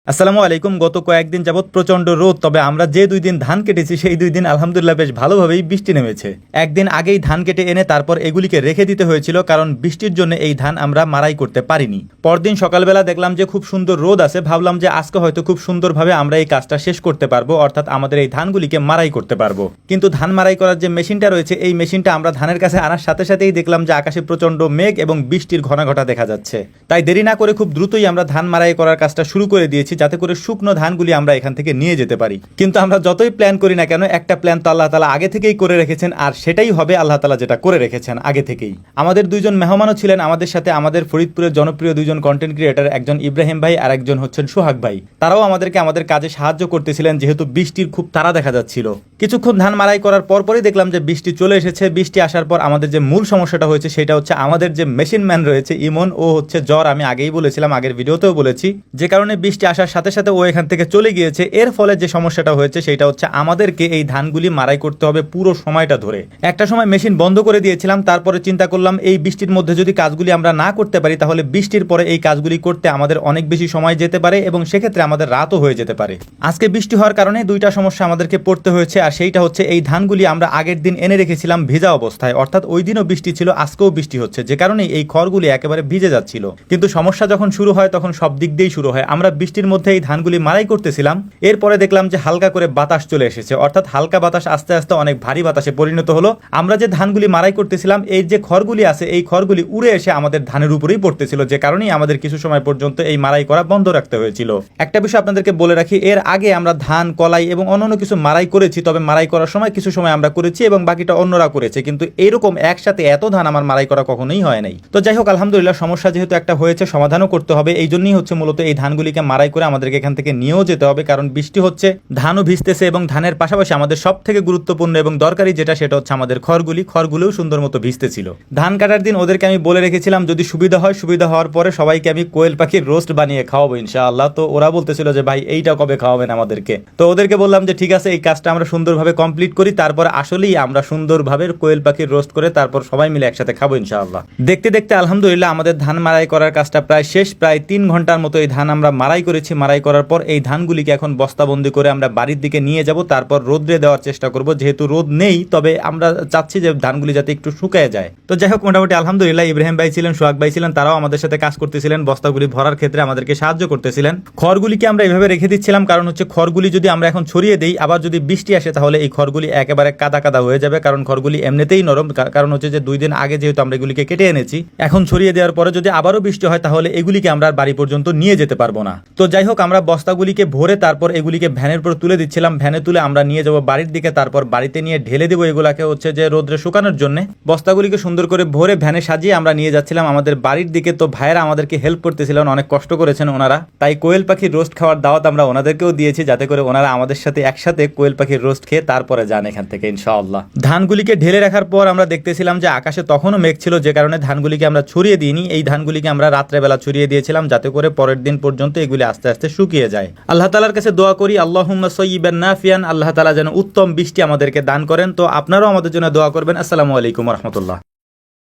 আসসালামু আলাইকুম। গত কয়েকদিন যাবৎ প্রচন্ড রোদ, তবে আমরা যে 2 দিন ধান কেটেছি সেই 2 দিন আলহামদুলিল্লাহ বেশ ভালোভাবেই বৃষ্টি নেমেছে। একদিন আগেই ধান কেটে এনে তারপর এগুলিকে রেখে দিতে হয়েছিল, কারণ বৃষ্টির জন্য এই ধান আমরা মারাই করতে পারিনি। পরদিন সকালবেলা দেখলাম যে খুব সুন্দর রোদ আছে, ভাবলাম যে আজকে হয়তো খুব সুন্দরভাবে আমরা এই কাজটা শেষ করতে পারবো, অর্থাৎ আমাদের এই ধানগুলিকে মারাই করতে পারবো। কিন্তু ধান মারাই করার যে মেশিনটা রয়েছে, এই মেশিনটা আমরা ধানের কাছে আনার সাথে সাথেই দেখলাম যে আকাশে প্রচন্ড মেঘ এবং বৃষ্টির ঘটা দেখা যাচ্ছে। তাই দেরি না করে খুব দ্রুতই আমরা ধান মারাই করার কাজটা শুরু করে দিয়েছি, যাতে করে শুকনো ধানগুলি আমরা এখান থেকে নিয়ে যেতে পারি। কিন্তু আমরা যতই প্ল্যান করি না কেন, একটা প্ল্যান তো আল্লাহ তাআলা আগে থেকেই করে রেখেছেন, আর সেটাই হবে আল্লাহ তাআলা যেটা করে রেখেছেন আগে থেকেই। আমাদের 2 জন মেহমানও ছিলেন আমাদের সাথে, আমাদের ফরিদপুরের জনপ্রিয় 2 জন কন্টেন্ট ক্রিয়েটর, একজন ইব্রাহিম ভাই আর একজন হচ্ছেন সোহাগ ভাই। তারাও আমাদেরকে আমাদের কাজে সাহায্য করতেছিলেন, যেহেতু বৃষ্টির খুব তাড়া দেখা যাচ্ছিল। কিছুক্ষণ ধান মারাই করার পরপরই দেখলাম যে বৃষ্টি চলে এসেছে। বৃষ্টি আসার পর আমাদের যে মূল সমস্যাটা হয়েছে সেটা হচ্ছে আমাদের যে মেশিন ম্যান রয়েছে ইমন, ও হচ্ছে জ্বর, আমি আগেই বলেছিলাম, আগের ভিডিওতেও বলেছি, যে কারণে বৃষ্টি আসার সাথে সাথে ও এখান থেকে চলে গিয়েছে। এর ফলে যে সমস্যাটা হয়েছে সেটা হচ্ছে আমাদেরকে এই ধানগুলি মারাই করতে হবে পুরো সময়টা ধরে। একটা সময় মেশিন বন্ধ করে দিয়েছিলাম, তারপরে চিন্তা করলাম এই বৃষ্টির মধ্যে যদি কাজগুলি আমরা না করতে পারি, তাহলে বৃষ্টির পরে এই কাজগুলি করতে আমাদের অনেক বেশি সময় যেতে পারে এবং সেক্ষেত্রে আমাদের রাতও হয়ে যেতে পারে। আজকে বৃষ্টি হওয়ার কারণে 2টা সমস্যা আমাদেরকে পড়তে হয়েছে, আর সেইটা হচ্ছে এই ধানগুলি আমরা আগের দিন এনে রেখেছিলাম ভিজা অবস্থায়, অর্থাৎ ওই দিনও বৃষ্টি ছিল, আজকেও বৃষ্টি হচ্ছে, যে কারণে এই খড়গুলি একেবারে ভিজে যাচ্ছিল। কিন্তু সমস্যা যখন শুরু হয় তখন সব দিক দিয়েই শুরু হয়। আমরা বৃষ্টির মধ্যে এই ধানগুলি মারাই করতেছিলাম, এরপরে দেখলাম যে হালকা করে বাতাস চলে এসেছে, অর্থাৎ হালকা বাতাস আস্তে আস্তে অনেক ভারী বাতাসে পরিণত হলো। আমরা যে ধানগুলি মারাই করতেছিলাম, এই যে খড়গুলি আছে এই খড়গুলি উড়ে এসে আমাদের ধানের উপরেই পড়তেছিল, যে কারণেই আমাদের কিছু সময় পর্যন্ত এই মারাই করা বন্ধ রাখতে হয়েছিল। একটা বিষয় আপনাদেরকে বলে রাখি, এর আগে আমরা ধান, কলাই এবং অন্যান্য কিছু মারাই করেছি, তবে মারাই করার সময় কিছু সময় আমরা করেছি এবং বাকিটা অন্যরা করেছে, কিন্তু এরকম একসাথে এত ধান আমার মারাই করা কখনোই হয় নাই। তো যাই হোক, আলহামদুলিল্লাহ, সমস্যা যেহেতু একটা হয়েছে সমাধানও করতে হবে, এই জন্যই হচ্ছে মূলত এই ধানগুলিকে মারাই করে আমাদেরকে এখান থেকে নিয়েও যেতে হবে, কারণ বৃষ্টি হচ্ছে, ধানও ভিজতেছে এবং ধানের পাশাপাশি আমাদের সব থেকে গুরুত্বপূর্ণ এবং দরকারি যেটা সেটা হচ্ছে আমাদের খড়গুলোও সুন্দর মতো ভিজতেছিল। ধান কাটার দিন ওদেরকে আমি বলে রেখেছিলাম যদি সুবিধা হয়, সুবিধা হওয়ার পরে সবাইকে আমি কোয়েল পাখির রোস্ট বানিয়ে খাওয়াবো ইনশাআল্লাহ। তো ওরা বলতেছিল যে ভাই এইটা কবে খাওয়াবেন আমাদেরকে, তো ওদেরকে বললাম যে ঠিক আছে, এই কাজটা আমরা সুন্দরভাবে কমপ্লিট করি, তারপর আসলেই আমরা সুন্দরভাবে কোয়েল পাখির রোস্ট করে তারপর সবাই মিলে একসাথে খাবো ইনশাআল্লাহ। দেখতে দেখতে আলহামদুলিল্লাহ আমাদের ধান মারাই করার কাজটা প্রায় শেষ। প্রায় 3 ঘন্টার মতো এই ধান আমরা মারাই করেছি। মারাই করার পর এই ধানগুলিকে এখন বস্তাবন্দি করে আমরা বাড়ির দিকে নিয়ে যাব, তারপর রোদ্রে দেওয়ার চেষ্টা করব, যেহেতু রোদ নেই, তবে আমরা চাচ্ছি যে ধানগুলি যাতে একটু শুকায় যায়। তো যাই হোক, মোটামুটি আলহামদুলিল্লাহ ইব্রাহিম ভাই ছিলেন, সোহাগ ভাই ছিলেন, তারাও আমাদের সাথে কাজ করতেছিলেন, বস্তাগুলি ভরার ক্ষেত্রে আমাদেরকে সাহায্য করতেছিলেন। খড়গুলিকে আমরা এভাবে রেখে দিচ্ছিলাম, কারণ হচ্ছে খড়গুলি যদি আমরা এখন ছড়িয়ে দেই, আবার যদি বৃষ্টি আসে তাহলে এই খড়গুলি একেবারে কাদা কাদা হয়ে যাবে, কারণ খড়গুলি এমনিতেই নরম। কারণ হচ্ছে যে 2 দিন আগে যেহেতু আমরা এগুলিকে কেটে এনেছি, এখন ছড়িয়ে দেওয়ার পরে যদি আবারও বৃষ্টি হয় তাহলে এগুলিকে আমরা বাড়ি পর্যন্ত নিয়ে যেতে পারবো না। তো যাই হোক, আমরা বস্তাগুলিকে ভরে তারপর এগুলিকে ভ্যানের উপর তুলে দিচ্ছিলাম, ভ্যানে তুলে আমরা নিয়ে যাব বাড়ির দিকে, তারপর বাড়িতে নিয়ে ঢেলে দেবো এগুলাকে হচ্ছে যে রোদ্রে শুকানোর জন্য। বস্তাগুলিকে সুন্দর করে ভরে ভ্যানে সাজিয়ে আমরা নিয়ে যাচ্ছিলাম আমাদের বাড়ির দিকে। তো ভাইয়েরা আমাদেরকে হেল্প করতেছিলেন, অনেক কষ্ট করেছেন ওনারা, তাই কোয়েল পাখির রোস্ট খাওয়ার দাওয়াত আমরা ওনাদেরকেও দিয়েছি, যাতে করে ওনারা আমাদের সাথে একসাথে কোয়েল পাখির রোস্ট খেয়ে তারপরে যান এখান থেকে ইনশাআল্লাহ। ধানগুলিকে ঢেলে রাখার পর আমরা দেখতেছিলাম যে আকাশে তখনও মেঘ ছিল, যে কারণে ধানগুলিকে আমরা ছড়িয়ে দিইনি। এই ধানগুলিকে আমরা রাত্রেবেলা ছড়িয়ে দিয়েছিলাম, যাতে করে পরের দিন পর্যন্ত এগুলি আস্তে আস্তে শুকিয়ে যায়। আল্লাহ তাআলার কাছে দোয়া করি, আল্লাহুম্মা সাইয়্যিবান নাফিয়ান, আল্লাহ তাআলা যেন উত্তম বৃষ্টি আমাদেরকে দান করেন। তো আপনারাও আমাদের জন্য দোয়া করবেন। আসসালামু আলাইকুম ওয়া রাহমাতুল্লাহ।